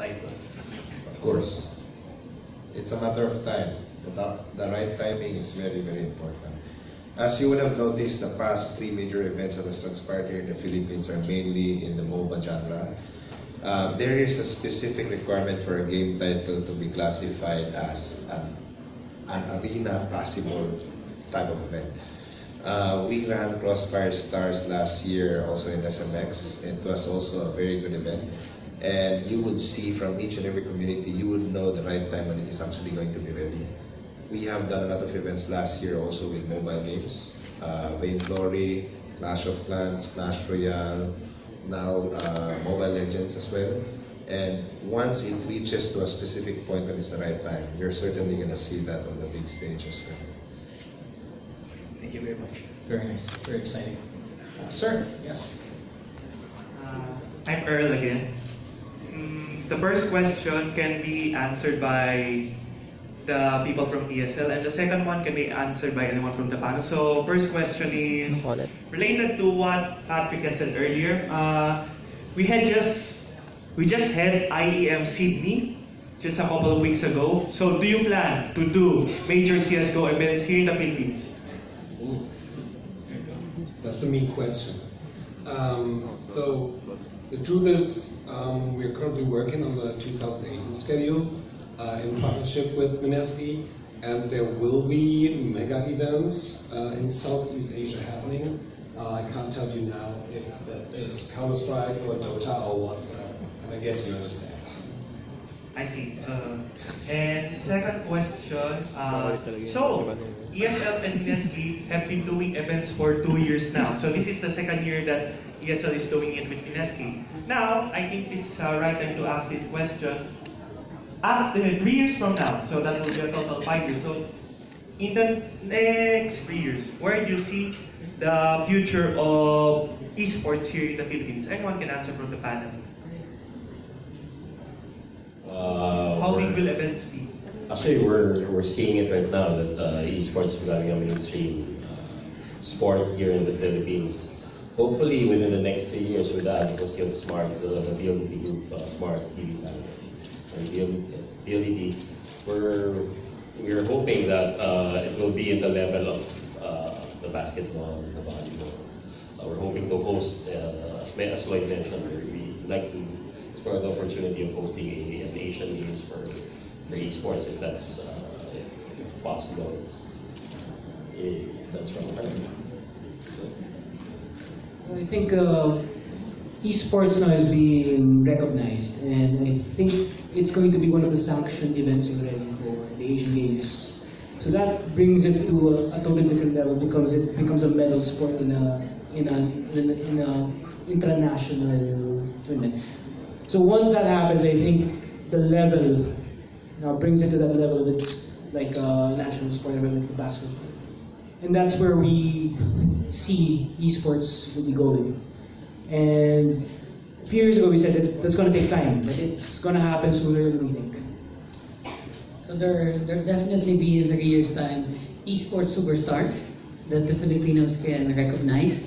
cycles? Of course. It's a matter of time. The right timing is very, very important. As you would have noticed, the past three major events that has transpired here in the Philippines are mainly in the MOBA genre. There is a specific requirement for a game title to be classified as an arena passable type of event. We ran Crossfire Stars last year also in SMX. It was also a very good event. And you would see from each and every community, you would know the right time when it is actually going to be ready. We have done a lot of events last year also with mobile games. Vainglory, Clash of Clans, Clash Royale, now Mobile Legends as well. And once it reaches to a specific point when it's the right time, you're certainly going to see that on the big stage as well. Thank you very much. Very nice. Very exciting. Sir, yes. I'm Earl again. The first question can be answered by the people from ESL, and the second one can be answered by anyone from the panel. So first question is related to what Patrick has said earlier. We just had IEM Sydney just a couple of weeks ago. So do you plan to do major CSGO events here in the Philippines? Ooh. That's a me question. So the truth is, we're currently working on the 2018 schedule in partnership with Mineski, and there will be mega events in Southeast Asia happening. I can't tell you now if that is Counter-Strike or Dota or whatsoever, and I guess you understand. I see. And second question, so ESL and Mineski have been doing events for 2 years now. So this is the second year that ESL is doing it with Mineski. Now, I think this is the right time to ask this question. After 3 years from now, so that will be a total 5 years. So in the next 3 years, where do you see the future of esports here in the Philippines? Anyone can answer from the panel. How big will events be? Actually, we're seeing it right now that esports is becoming a mainstream sport here in the Philippines. Hopefully, within the next 3 years, with the advocacy of the BLD group, Smart TV family, and BLD, we're hoping that it will be at the level of the basketball, the volleyball. We're hoping to host, as Lloyd mentioned, we'd like to explore the opportunity of hosting an Asian Games for esports, if that's if possible. That's from her. I think esports now is being recognized, and I think it's going to be one of the sanctioned events already for the Asian Games. So that brings it to a totally different level. It becomes a medal sport in a international tournament. So once that happens, I think the level now brings it to that level of it's like a national sport, like the basketball. And that's where we see esports will be going. And a few years ago we said that that's going to take time, but it's going to happen sooner than we think. So there'll definitely be in 3 years' time esports superstars that the Filipinos can recognize.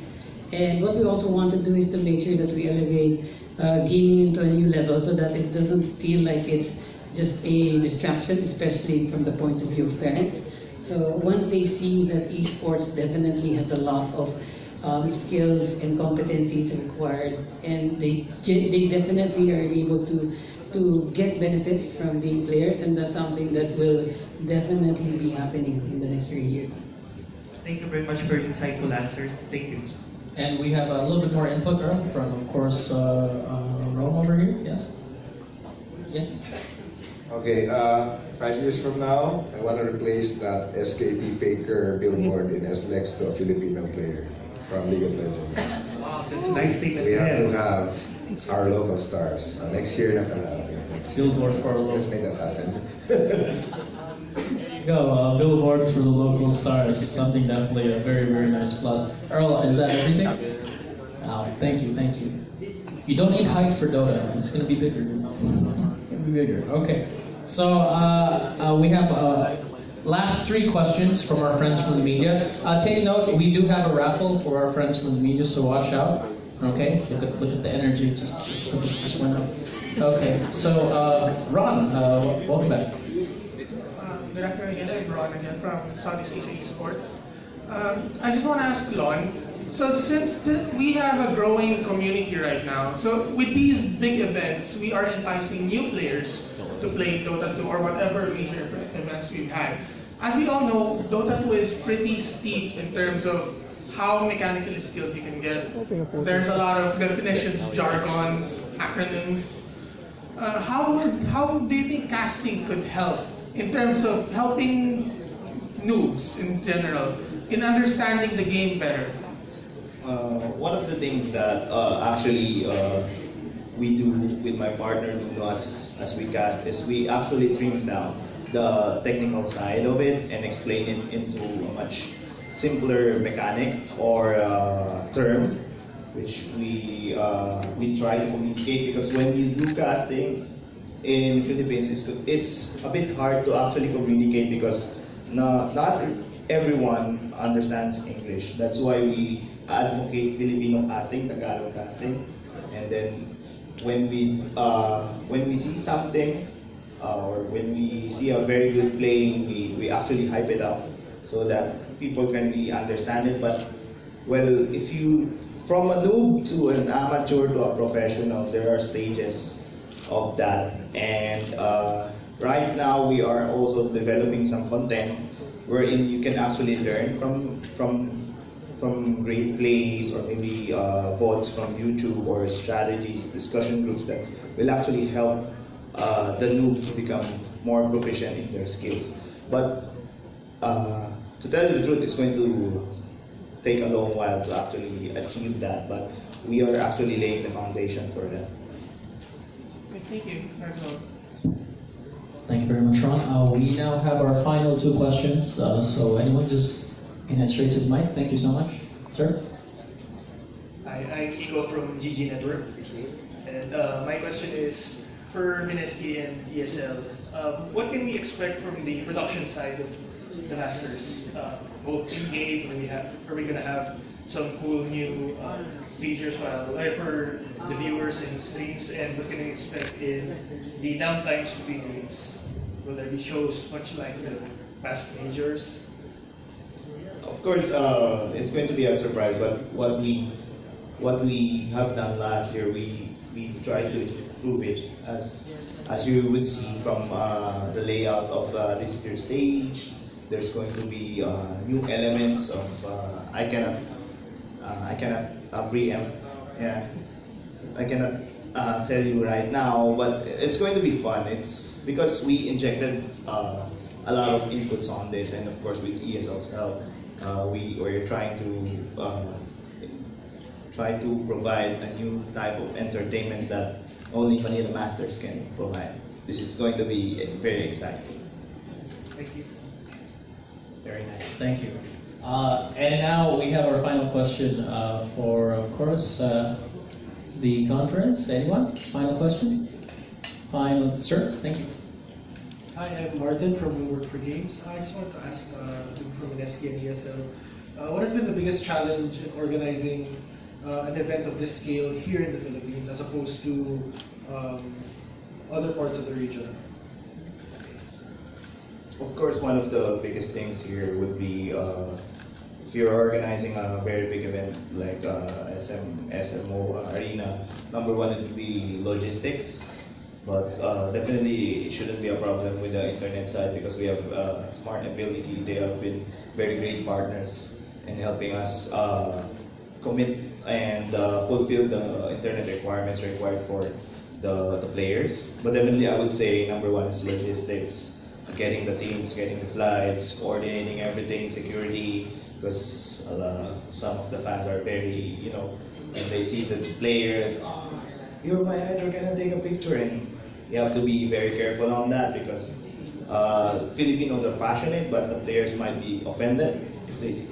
And what we also want to do is to make sure that we elevate gaming into a new level so that it doesn't feel like it's just a distraction, especially from the point of view of parents. So once they see that esports definitely has a lot of skills and competencies required, and they definitely are able to get benefits from being players, and that's something that will definitely be happening in the next 3 years. Thank you very much for insightful answers. Thank you. And we have a little bit more input, Earl, from, of course, Rome over here. Yes? Yeah. Okay, 5 years from now, I want to replace that SKT Faker billboard in SLEX to a Filipino player from League of Legends. Wow, that's a nice statement. We have to have our local stars. Next year, Billboard for let's make that happen. Go, billboards for the local stars. Something definitely a very, very nice plus. Earl, is that everything? Wow, thank you, thank you. You don't need height for Dota. It's going to be bigger. It's going to be bigger. Okay. So we have last 3 questions from our friends from the media. Take note, we do have a raffle for our friends from the media, so watch out. Okay, look at the energy. Just went up. Okay, so Ron, welcome back. Good afternoon again. I'm Ron again from Southeast Asia Esports. I just want to ask Lon, so since we have a growing community right now, so with these big events, we are enticing new players to play Dota 2 or whatever major events we've had. As we all know, Dota 2 is pretty steep in terms of how mechanically skilled you can get. There's a lot of definitions, jargons, acronyms. How do you think casting could help in terms of helping noobs in general in understanding the game better? One of the things that actually we do with my partner Nuno as we cast is we actually trim down the technical side of it and explain it into a much simpler mechanic or term, which we try to communicate, because when you do casting in Philippines, it's a bit hard to actually communicate because not everyone understands English. That's why we advocate Filipino casting, Tagalog casting, and then when we see something or when we see a very good playing, we actually hype it up so that people can really understand it. But well, if you from a noob to an amateur to a professional, there are stages of that, and right now we are also developing some content wherein you can actually learn from great plays or maybe votes from YouTube or strategies, discussion groups that will actually help the noob to become more proficient in their skills. But to tell you the truth, it's going to take a long while to actually achieve that, but we are actually laying the foundation for that. Thank you. That's all. Thank you very much, Ron. We now have our final two questions. So anyone just can head straight to the mic. Thank you so much, sir. Hi, I'm Kiko from GG Network, and my question is for Mineski and ESL. What can we expect from the production side of the Masters? Both in game, are we gonna have some cool new features for the viewers in streams, and what can we expect in the downtimes between games? Will there be shows much like the past majors? Of course, it's going to be a surprise, but what we have done last year, we tried to improve it, as you would see from the layout of this year's stage. There's going to be new elements of I cannot preempt. Yeah, I cannot tell you right now, but it's going to be fun. It's because we injected a lot of inputs on this, and of course with ESL's help, we're trying to provide a new type of entertainment that only Manila Masters can provide. This is going to be very exciting. Thank you. Very nice. Thank you. And now we have our final question for, of course, the conference. Anyone? Final question? Final, sir. Thank you. Hi, I'm Martin from We Work for Games. I just wanted to ask from Mineski and ESL, what has been the biggest challenge in organizing an event of this scale here in the Philippines as opposed to other parts of the region? Of course, one of the biggest things here would be if you're organizing a very big event like SMO Arena, number one it would be logistics, but definitely it shouldn't be a problem with the internet side because we have Smart Ability. They have been very great partners in helping us commit and fulfill the internet requirements required for the players. But definitely I would say number one is logistics. Getting the teams, getting the flights, coordinating everything, security, because some of the fans are very, when they see the players, you're my idol, can I take a picture? And you have to be very careful on that because Filipinos are passionate, but the players might be offended if they see,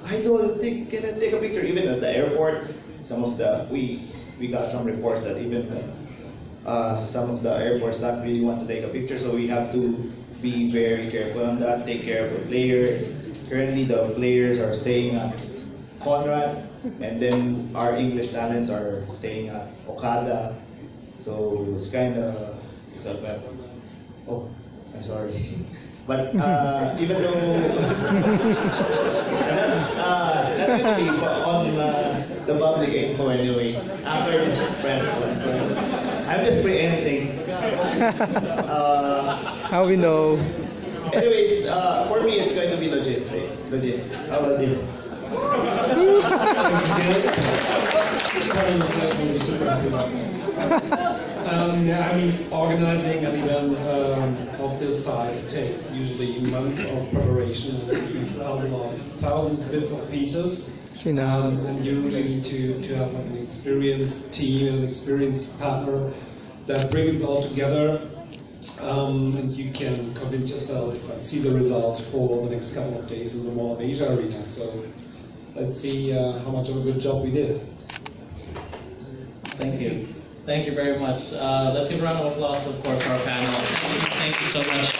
idol, can I take a picture? Even at the airport, we got some reports that even some of the airport staff really want to take a picture, so we have to be very careful on that, take care of the players. Currently the players are staying at Conrad, And then our English talents are staying at Okada. So it's kind of, it's a bit, oh, I'm sorry. But even though that's going to be on the public info anyway after this press con. So I'm just preempting. How we know? Anyways, for me it's going to be logistics. Logistics. How about you? Yeah, I mean, organizing an event of this size takes usually a month of preparation and a huge thousands of bits of pieces. And you really need to have like an experienced team and an experienced partner that brings it all together. And you can convince yourself and see the results for the next couple of days in the Mall of Asia arena. So let's see how much of a good job we did. Thank you. Thank you very much. Let's give a round of applause, of course, for our panel. Thank you so much.